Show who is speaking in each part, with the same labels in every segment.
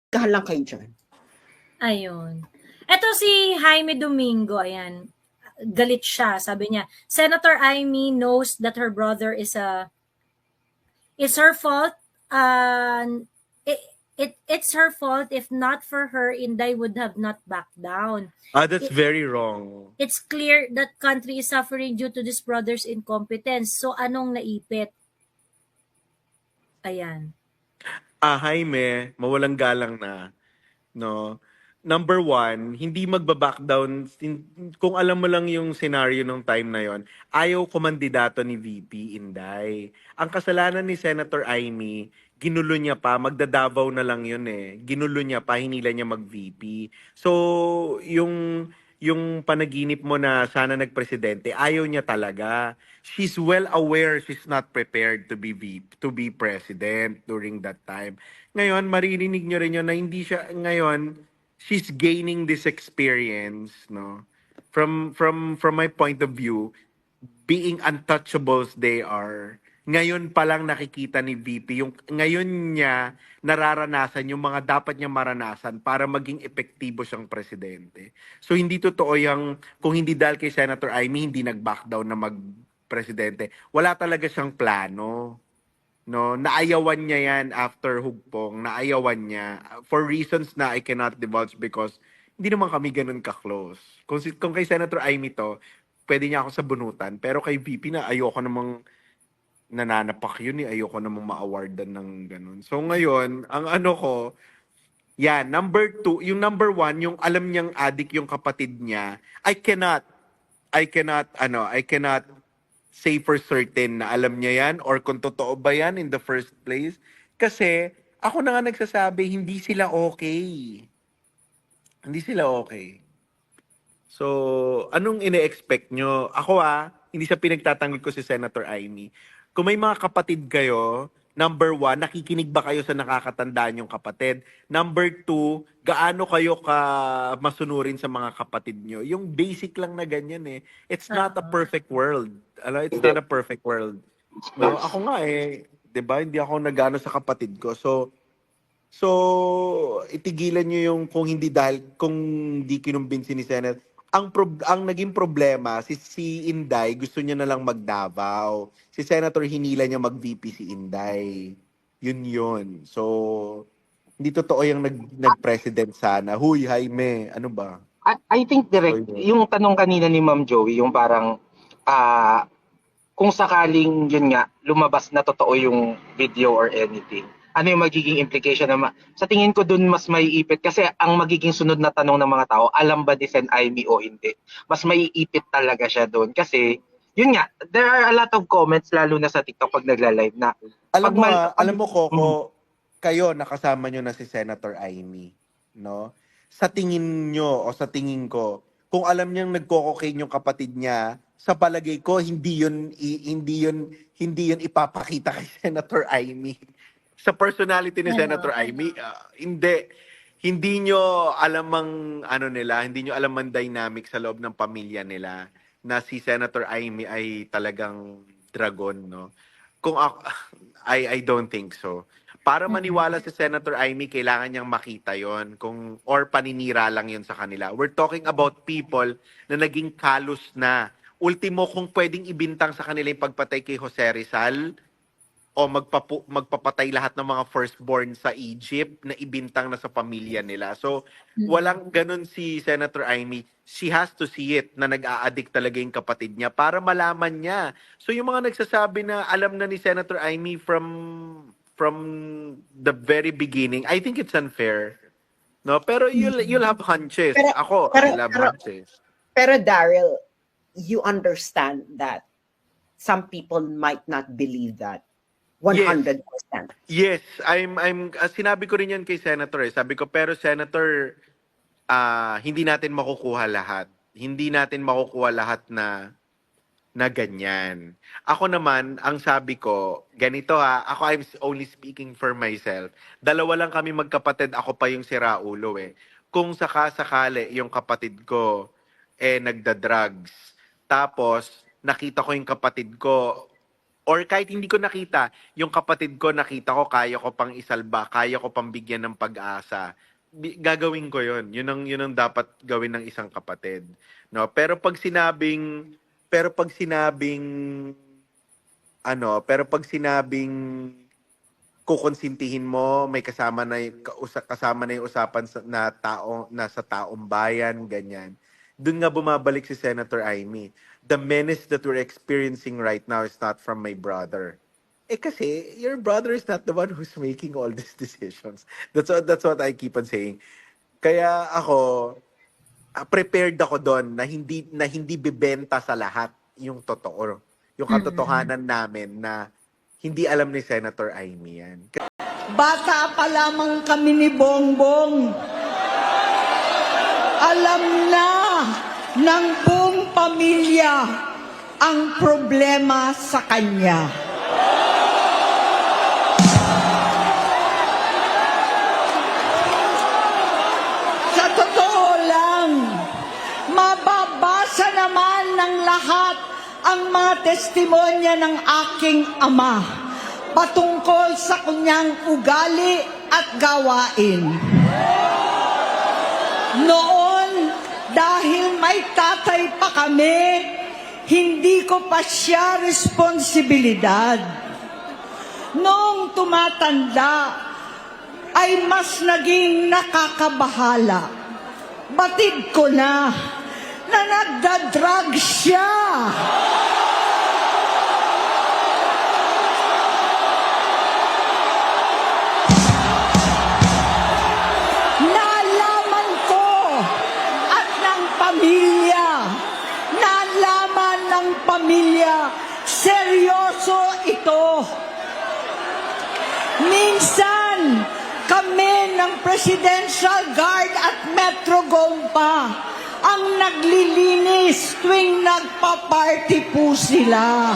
Speaker 1: Kahan lang kayo dyan.
Speaker 2: Ayun. Eto si Jaime Domingo, ayan. Galit siya. Sabi niya, Senator Amy knows that her brother is her fault. It, it's her fault. If not for her, Inday would have not backed down.
Speaker 3: That's very wrong.
Speaker 2: It's clear that country is suffering due to this brother's incompetence. So anong naipit? Ayan.
Speaker 3: Jaime, mawalang galang na, no? Number one, hindi magbaback down. Kung alam mo lang yung scenario nung time na yon, ayaw kumandidato ni VP Inday. Ang kasalanan ni Senator Amy, ginulo niya pa, magdadavaw na lang yun eh. Ginulo niya pa, hinila niya mag-VP. So, yung panaginip mo na sana nagpresidente, ayaw niya talaga. She's well aware she's not prepared to be to be president during that time. Ngayon, maririnig nyo rin yun na hindi siya, ngayon, she's gaining this experience, no? From my point of view, being untouchables they are, ngayon pa lang nakikita ni VP, yung ngayon niya nararanasan yung mga dapat niya maranasan para maging epektibo siyang presidente. So hindi totoo yung kung hindi dahil kay Senator Amy hindi nag-back down na mag-presidente. Wala talaga siyang plano. No, naayawan niya yan after hugpong, naayawan niya for reasons na I cannot divulge because hindi naman kami ganun ka-close. Kung kay Senator Amy to, pwede niya ako sabunutan, pero kay VP na ayoko namang nananapak yun eh, ayoko namang ma-awardan ng ganun. So ngayon, ang ano ko, yan, number two, yung number one, yung alam niyang adik yung kapatid niya, I cannot say for certain na alam niya yan or kung totoo ba yan in the first place. Kasi ako na nga nagsasabi, hindi sila okay. Hindi sila okay. So, anong ine-expect nyo? Ako hindi siya pinagtatanggol ko si Senator Amy. Kung may mga kapatid kayo, number one, nakikinig ba kayo sa nakakatandaan yung kapatid? Number two, gaano kayo ka masunurin sa mga kapatid nyo? Yung basic lang na ganyan eh. It's not a perfect world. It's not a perfect world. No, ako nga 'di ba? Hindi ako nagano sa kapatid ko. So itigilan nyo yung kung hindi kinumbinsi ni Senator. Ang naging problema, si Inday, gusto niya na lang mag-Davao. Si Senator hinila niya mag-VP si Inday. Yun. So, hindi totoo yung nag-president sana. Huy, Jaime, ano ba?
Speaker 4: I think direct, yung tanong kanina ni Ma'am Joey, yung parang kung sakaling yun nga, lumabas na totoo yung video or anything, ano yung magiging implication na sa tingin ko dun mas maiipit kasi ang magiging sunod na tanong ng mga tao, alam ba ni Sen Amy o hindi? Mas maiipit talaga siya dun kasi yun nga, there are a lot of comments lalo na sa TikTok pag nagla-live na
Speaker 3: alam mo Coco, kayo nakasama nyo na si Senator Amy, no? Sa tingin nyo o sa tingin ko, kung alam niyang nagko-cocaine yung kapatid niya, sa palagay ko hindi yun ipapakita kay Senator Amy. Sa personality ni Senator Amy, hindi nyo alam hindi nyo alam ang dynamic sa loob ng pamilya nila na si Senator Amy ay talagang dragon, no? Kung ako, I don't think so. Para maniwala si Senator Amy, kailangan niyang makita yon or paninira lang yon sa kanila. We're talking about people na naging kalos na. Ultimo, kung pwedeng ibintang sa kanila yung pagpatay kay Jose Rizal, o magpapatay lahat ng mga firstborn sa Egypt na ibintang na sa pamilya nila. So, walang ganun si Senator Amy. She has to see it na nag-a-addict talaga yung kapatid niya para malaman niya. So, yung mga nagsasabi na alam na ni Senator Amy from the very beginning, I think it's unfair. No, pero you'll have hunches. I love hunches.
Speaker 1: Pero Daryl, you understand that some people might not believe that. 100%.
Speaker 3: Yes, sinabi ko rin yan kay Senator Sabi ko, pero Senator, hindi natin makukuha lahat. Hindi natin makukuha lahat na ganyan. Ako naman, ang sabi ko, ganito ako I'm only speaking for myself. Dalawa lang kami magkapatid, ako pa yung siraulo Kung sakasakali yung kapatid ko nagda-drugs, tapos nakita ko yung kapatid ko Or kahit hindi ko nakita, yung kapatid ko nakita ko, kaya ko pang isalba, kaya ko pang bigyan ng pag-asa, gagawin ko yun. Yun ang dapat gawin ng isang kapatid. No? Pero pag sinabing kukonsintihin mo, may kasama na yung usapan na tao na sa taong bayan, ganyan. Doon nga bumabalik si Senator Amy. The menace that we're experiencing right now is not from my brother. Kasi your brother is not the one who's making all these decisions. That's what I keep on saying. Kaya ako prepared ako doon na hindi bibenta sa lahat yung totoo. Yung katotohanan namin na hindi alam ni Senator Amy yan.
Speaker 5: Bata pa lamang kami ni Bongbong. Alam na ng buong pamilya ang problema sa kanya. Sa totoo lang, mababasa naman ng lahat ang mga testimonya ng aking ama patungkol sa kanyang ugali at gawain. Noon, dahil may tatay pa kami, hindi ko pa siya responsibilidad. Noong tumatanda, ay mas naging nakakabahala. Batid ko na nagda-drug siya. Nalaman ko at ng pamilya, seryoso ito. Minsan, kami ng Presidential Guard at Metro Gompa ang naglilinis tuwing nagpa-party po sila.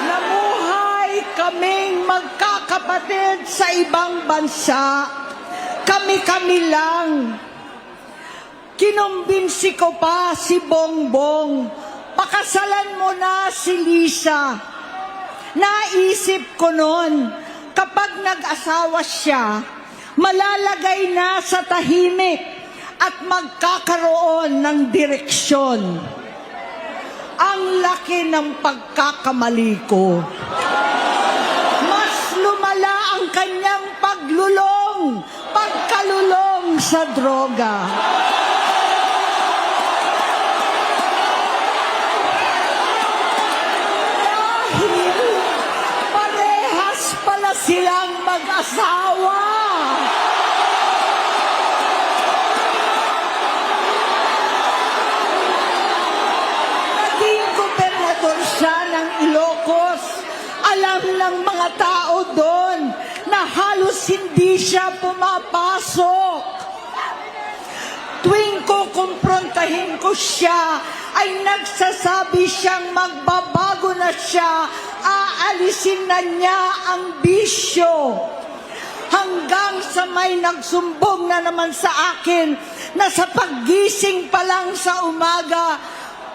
Speaker 5: Namuhay kaming magkakapatid sa ibang bansa. Kami-kami lang. Kinumbinsi ko pa si Bongbong, pakasalan mo na si Lisa. Naisip ko noon, kapag nag-asawa siya, malalagay na sa tahimik at magkakaroon ng direksyon. Ang laki ng pagkakamali ko. Mas lumala ang kanyang pagkalulong sa droga. Silang mag-asawa. Naging gobernador siya ng Ilocos. Alam ng mga tao doon na halos hindi siya pumapasok. Tuwing kukumprontahin ko siya, ay nagsasabi siyang magbabago na siya, aalisin na niya ang bisyo. Hanggang sa may nagsumbong na naman sa akin na sa paggising pa lang sa umaga,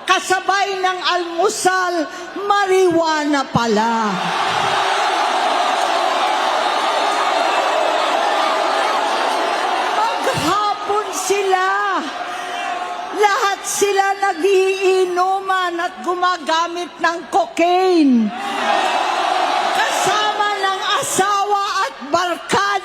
Speaker 5: kasabay ng almusal, marijuana pala. Maghapon sila. Lahat sila nagiinuman at gumagamit ng cocaine. Kasama ng asawa at barkada.